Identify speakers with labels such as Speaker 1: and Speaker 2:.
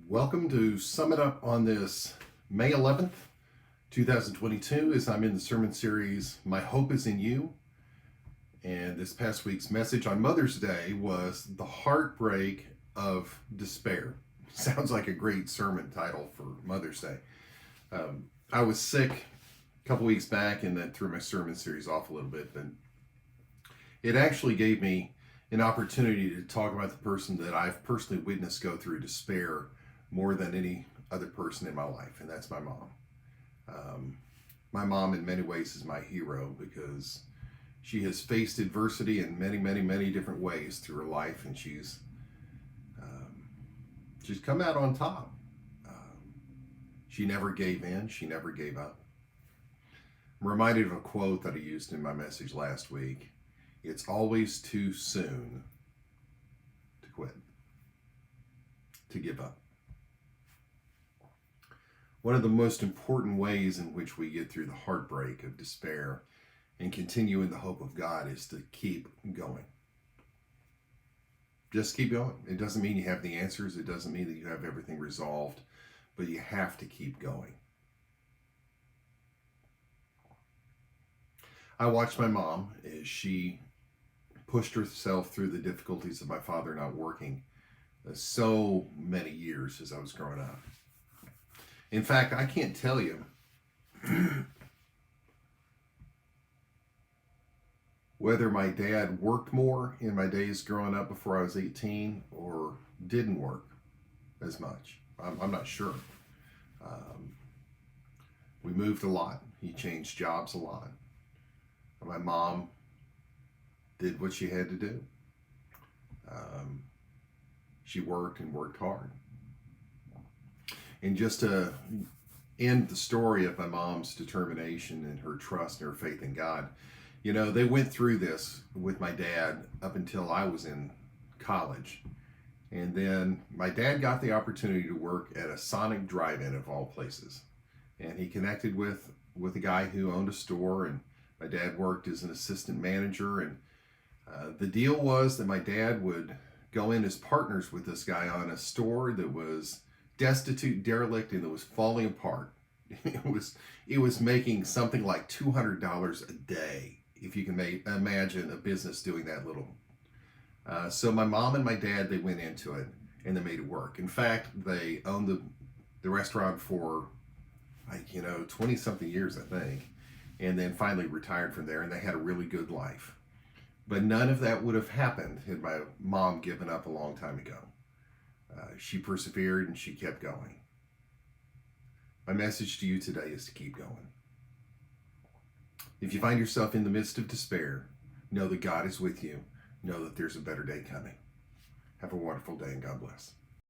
Speaker 1: Welcome to Sum It Up on this May 11th, 2022, as I'm in the sermon series, My Hope is in You. And this past week's message on Mother's Day was The Heartbreak of Despair. Sounds like a great sermon title for Mother's Day. I was sick a couple weeks back and then threw my sermon series off a little bit, but it actually gave me an opportunity to talk about the person that I've personally witnessed go through despair more than any other person in my life, and that's my mom. My mom in many ways is my hero because she has faced adversity in many different ways through her life, and she's come out on top. She never gave in, she never gave up. I'm reminded of a quote that I used in my message last week. It's always too soon to quit, to give up. One of the most important ways in which we get through the heartbreak of despair and continue in the hope of God is to keep going. Just keep going. It doesn't mean you have the answers. It doesn't mean that you have everything resolved, but you have to keep going. I watched my mom as she pushed herself through the difficulties of my father not working so many years as I was growing up. In fact, I can't tell you whether my dad worked more in my days growing up before I was 18 or didn't work as much. I'm not sure. We moved a lot. He changed jobs a lot. My mom did what she had to do. She worked and worked hard. And just to end the story of my mom's determination and her trust and her faith in God, you know, they went through this with my dad up until I was in college. And then my dad got the opportunity to work at a Sonic drive-in of all places. And he connected with a guy who owned a store, and my dad worked as an assistant manager. And the deal was that my dad would go in as partners with this guy on a store that was destitute, derelict, and that was falling apart. It was making something like $200 a day, if you can imagine a business doing that little. So my mom and my dad, they went into it and they made it work. In fact, they owned the restaurant for 20 something years, I think, and then finally retired from there, and they had a really good life. But none of that would have happened had my mom given up a long time ago. She persevered and she kept going. My message to you today is to keep going. If you find yourself in the midst of despair, know that God is with you. Know that there's a better day coming. Have a wonderful day and God bless.